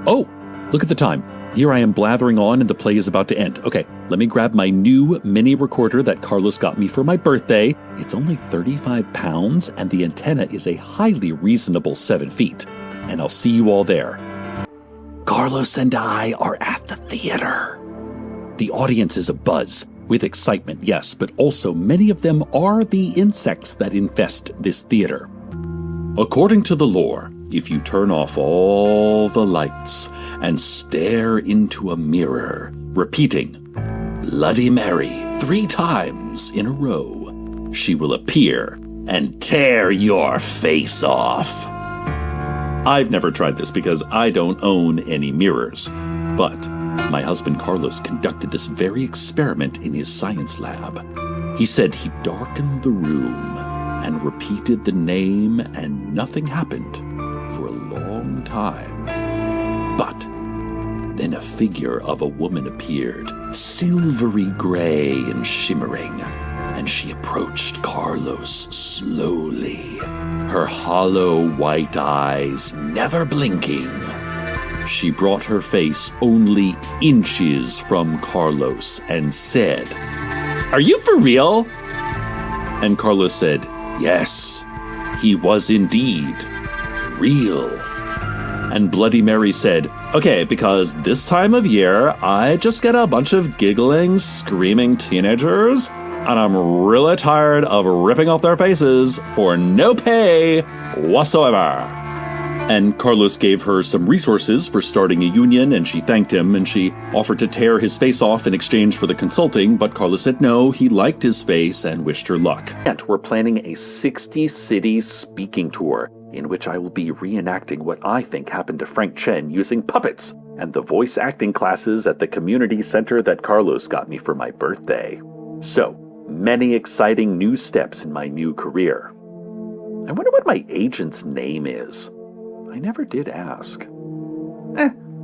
Oh, look at the time. Here I am blathering on and the play is about to end. Okay, let me grab my new mini recorder that Carlos got me for my birthday. It's only 35 pounds and the antenna is a highly reasonable 7 feet. And I'll see you all there. Carlos and I are at the theater. The audience is abuzz with excitement, yes, but also many of them are the insects that infest this theater. According to the lore, if you turn off all the lights and stare into a mirror, repeating Bloody Mary 3 times in a row, she will appear and tear your face off. I've never tried this because I don't own any mirrors, but my husband Carlos conducted this very experiment in his science lab. He said he darkened the room and repeated the name and nothing happened for a long time. But then a figure of a woman appeared, silvery gray and shimmering, and she approached Carlos slowly, her hollow white eyes never blinking. She brought her face only inches from Carlos and said, "Are you for real?" And Carlos said, yes, he was indeed real. And Bloody Mary said, okay, because this time of year, I just get a bunch of giggling, screaming teenagers, and I'm really tired of ripping off their faces for no pay whatsoever. And Carlos gave her some resources for starting a union, and she thanked him, and she offered to tear his face off in exchange for the consulting, but Carlos said no, he liked his face and wished her luck. And we're planning a 60-city speaking tour, in which I will be reenacting what I think happened to Frank Chen using puppets, and the voice acting classes at the community center that Carlos got me for my birthday. So, many exciting new steps in my new career. I wonder what my agent's name is. I never did ask.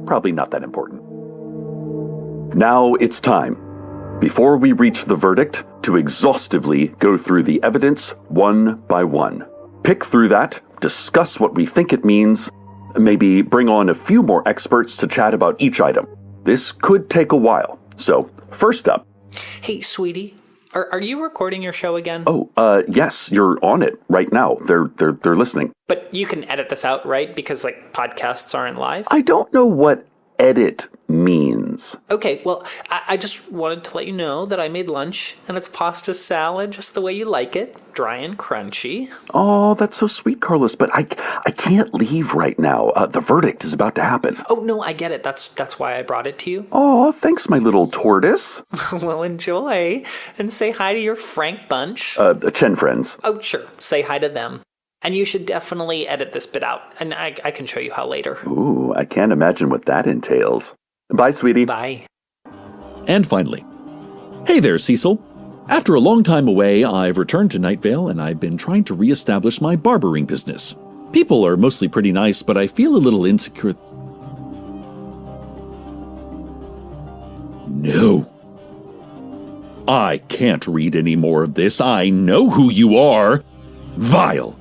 Probably not that important. Now it's time, before we reach the verdict, to exhaustively go through the evidence one by one. Pick through that, discuss what we think it means, maybe bring on a few more experts to chat about each item. This could take a while. So, first up. Hey, sweetie. Are you recording your show again? Oh, yes, you're on it right now. They're listening. But you can edit this out, right? Because, podcasts aren't live? I don't know what edit means. Okay, well, I just wanted to let you know that I made lunch, and it's pasta salad just the way you like it, dry and crunchy. Oh, that's so sweet, Carlos, but I can't leave right now. The verdict is about to happen. Oh, no, I get it. That's why I brought it to you. Oh, thanks, my little tortoise. Well, enjoy, and say hi to your Frank bunch. The Chen friends. Oh, sure. Say hi to them. And you should definitely edit this bit out, and I can show you how later. Ooh, I can't imagine what that entails. Bye, sweetie. Bye. And finally, hey there, Cecil. After a long time away, I've returned to Night Vale, and I've been trying to reestablish my barbering business. People are mostly pretty nice, but I feel a little insecure. No. I can't read any more of this. I know who you are. Vile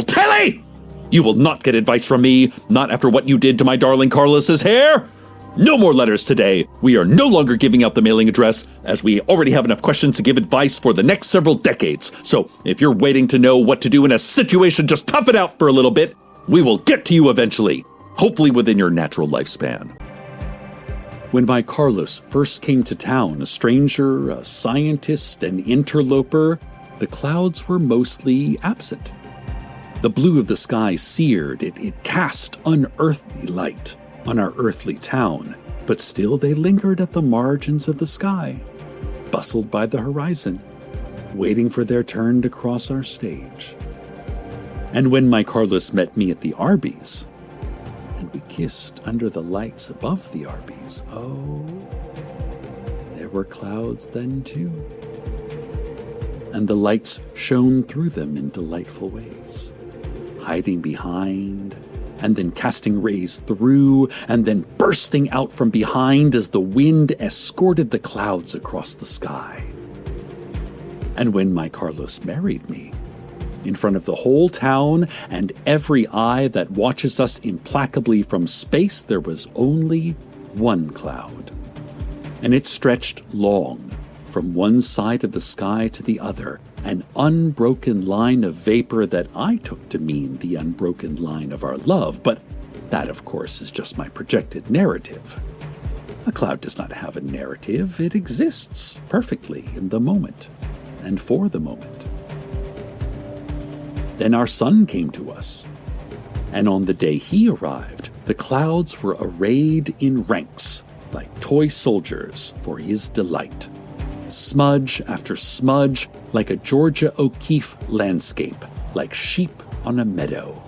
Telly! You will not get advice from me, not after what you did to my darling Carlos's hair. No more letters today. We are no longer giving out the mailing address, as we already have enough questions to give advice for the next several decades. So if you're waiting to know what to do in a situation, just tough it out for a little bit. We will get to you eventually, hopefully within your natural lifespan. When my Carlos first came to town, a stranger, a scientist, an interloper, the clouds were mostly absent. The blue of the sky seared, it cast unearthly light on our earthly town, but still they lingered at the margins of the sky, bustled by the horizon, waiting for their turn to cross our stage. And when my Carlos met me at the Arby's, and we kissed under the lights above the Arby's, oh, there were clouds then too. And the lights shone through them in delightful ways, hiding behind, and then casting rays through, and then bursting out from behind as the wind escorted the clouds across the sky. And when my Carlos married me, In front of the whole town and every eye that watches us implacably from space, there was only one cloud. And it stretched long, from one side of the sky to the other, an unbroken line of vapor that I took to mean the unbroken line of our love, but that, of course, is just my projected narrative. A cloud does not have a narrative. It exists perfectly in the moment and for the moment. Then our sun came to us, and on the day he arrived, the clouds were arrayed in ranks like toy soldiers for his delight. Smudge after smudge, like a Georgia O'Keeffe landscape, like sheep on a meadow.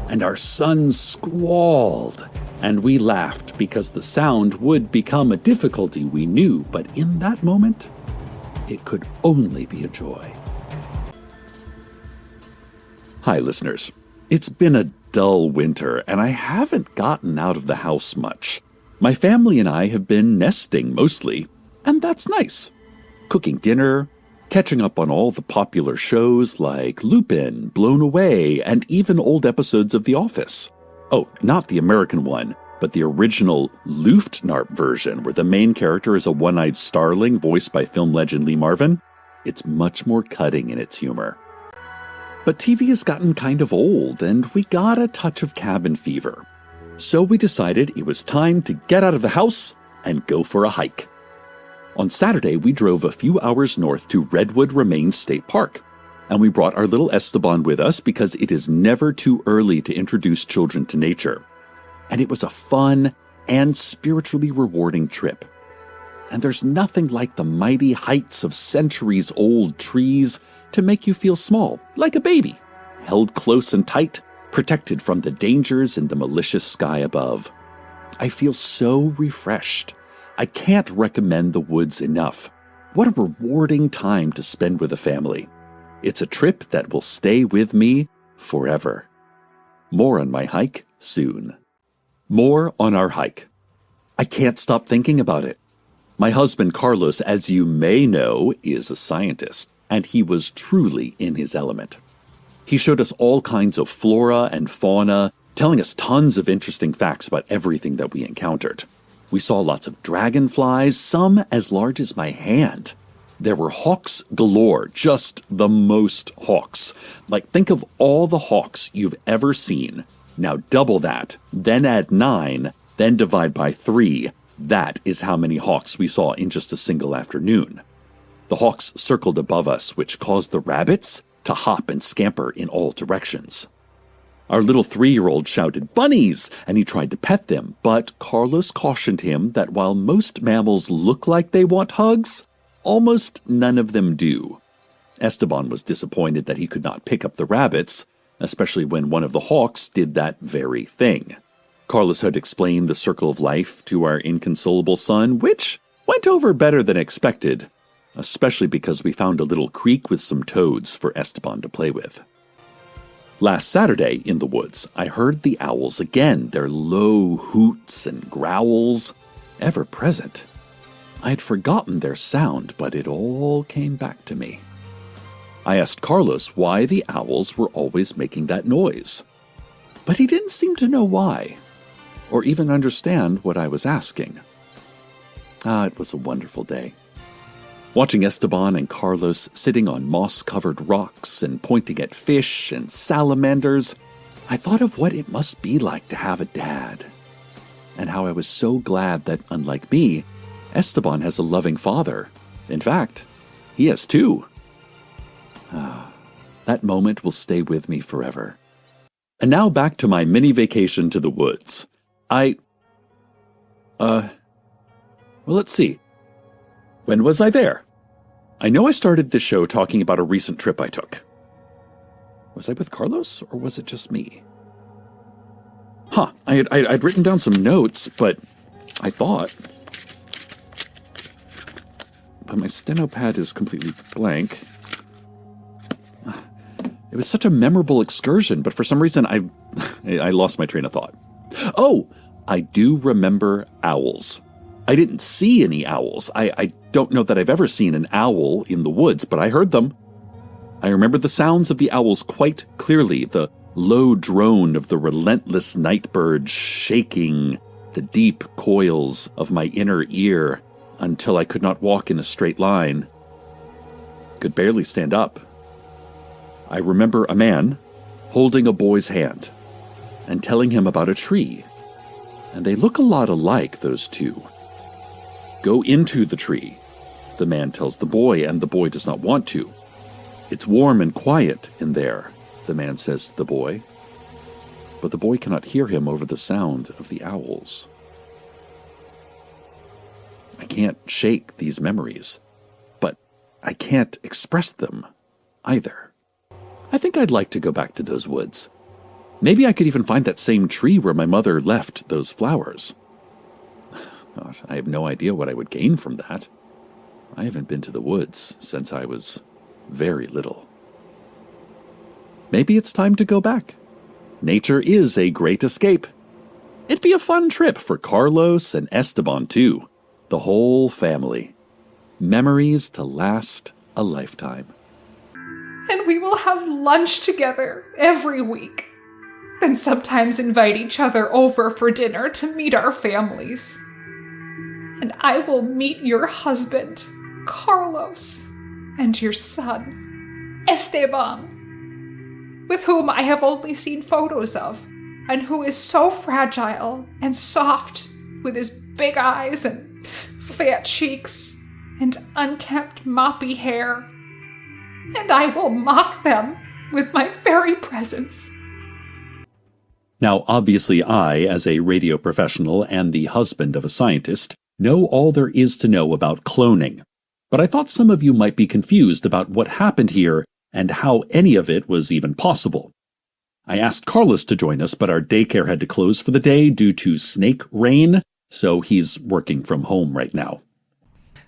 And our sun squalled, and we laughed because the sound would become a difficulty, we knew, but in that moment, it could only be a joy. Hi, listeners. It's been a dull winter, and I haven't gotten out of the house much. My family and I have been nesting mostly, and that's nice. Cooking dinner, catching up on all the popular shows like Lupin, Blown Away, and even old episodes of The Office. Oh, not the American one, but the original Luftnarp version where the main character is a one-eyed starling voiced by film legend Lee Marvin. It's much more cutting in its humor. But TV has gotten kind of old, and we got a touch of cabin fever. So we decided it was time to get out of the house and go for a hike. On Saturday, we drove a few hours north to Redwood Remains State Park, and we brought our little Esteban with us because it is never too early to introduce children to nature. And it was a fun and spiritually rewarding trip. And there's nothing like the mighty heights of centuries-old trees to make you feel small, like a baby, held close and tight, protected from the dangers in the malicious sky above. I feel so refreshed. I can't recommend the woods enough. What a rewarding time to spend with a family. It's a trip that will stay with me forever. More on my hike soon. More on our hike. I can't stop thinking about it. My husband Carlos, as you may know, is a scientist, and he was truly in his element. He showed us all kinds of flora and fauna, telling us tons of interesting facts about everything that we encountered. We saw lots of dragonflies, some as large as my hand. There were hawks galore, just the most hawks. Like, think of all the hawks you've ever seen. Now double that, then add 9, then divide by 3. That is how many hawks we saw in just a single afternoon. The hawks circled above us, which caused the rabbits to hop and scamper in all directions. Our little 3-year-old shouted, "Bunnies!" and he tried to pet them, but Carlos cautioned him that while most mammals look like they want hugs, almost none of them do. Esteban was disappointed that he could not pick up the rabbits, especially when one of the hawks did that very thing. Carlos had explained the circle of life to our inconsolable son, which went over better than expected, especially because we found a little creek with some toads for Esteban to play with. Last Saturday, in the woods, I heard the owls again, their low hoots and growls, ever present. I had forgotten their sound, but it all came back to me. I asked Carlos why the owls were always making that noise, but he didn't seem to know why, or even understand what I was asking. It was a wonderful day. Watching Esteban and Carlos sitting on moss-covered rocks and pointing at fish and salamanders, I thought of what it must be like to have a dad, and how I was so glad that, unlike me, Esteban has a loving father. In fact, he has 2. That moment will stay with me forever. And now back to my mini vacation to the woods. Well, let's see. When was I there? I know I started the show talking about a recent trip I took. Was I with Carlos, or was it just me? I'd written down some notes, but I thought... But my steno pad is completely blank. It was such a memorable excursion, but for some reason I lost my train of thought. Oh, I do remember owls. I didn't see any owls. I don't know that I've ever seen an owl in the woods, but I heard them. I remember the sounds of the owls quite clearly, the low drone of the relentless nightbird shaking the deep coils of my inner ear until I could not walk in a straight line. Could barely stand up. I remember a man holding a boy's hand and telling him about a tree. And they look a lot alike, those two. Go into the tree, the man tells the boy, and the boy does not want to. It's warm and quiet in there, the man says to the boy. But the boy cannot hear him over the sound of the owls. I can't shake these memories, but I can't express them either. I think I'd like to go back to those woods. Maybe I could even find that same tree where my mother left those flowers. I have no idea what I would gain from that. I haven't been to the woods since I was very little. Maybe it's time to go back. Nature is a great escape. It'd be a fun trip for Carlos and Esteban, too. The whole family. Memories to last a lifetime. And we will have lunch together every week. Then sometimes invite each other over for dinner to meet our families. And I will meet your husband, Carlos, and your son, Esteban, with whom I have only seen photos of, and who is so fragile and soft with his big eyes and fat cheeks and unkempt moppy hair. And I will mock them with my very presence. Now, obviously, I, as a radio professional and the husband of a scientist, know all there is to know about cloning. But I thought some of you might be confused about what happened here and how any of it was even possible. I asked Carlos to join us, but our daycare had to close for the day due to snake rain, so he's working from home right now.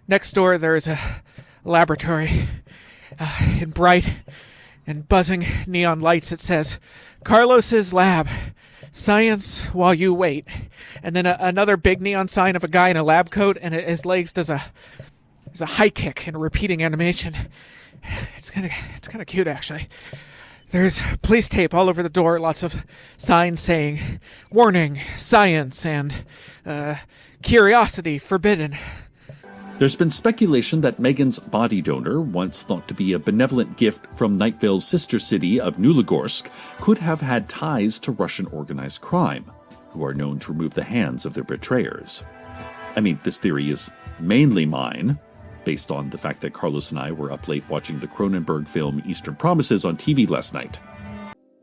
Next door, there's a laboratory. In bright and buzzing neon lights, it says, Carlos's lab. Science while you wait. And then another big neon sign of a guy in a lab coat, and his legs does a high kick in a repeating animation. It's kind of cute, actually. There's police tape all over the door, lots of signs saying, warning, science, and curiosity forbidden. There's been speculation that Megan's body donor, once thought to be a benevolent gift from Night Vale's sister city of Nulagorsk, could have had ties to Russian organized crime, who are known to remove the hands of their betrayers. I mean, this theory is mainly mine, based on the fact that Carlos and I were up late watching the Cronenberg film Eastern Promises on TV last night.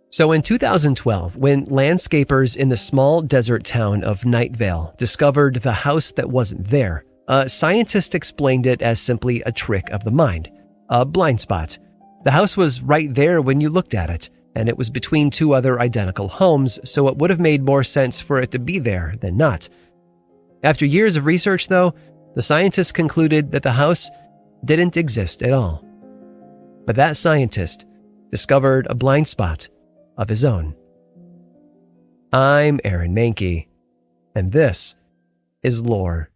So in 2012, when landscapers in the small desert town of Night Vale discovered the house that wasn't there, a scientist explained it as simply a trick of the mind, a blind spot. The house was right there when you looked at it, and it was between two other identical homes, so it would have made more sense for it to be there than not. After years of research, though, the scientists concluded that the house didn't exist at all. But that scientist discovered a blind spot of his own. I'm Aaron Mahnke, and this is Lore.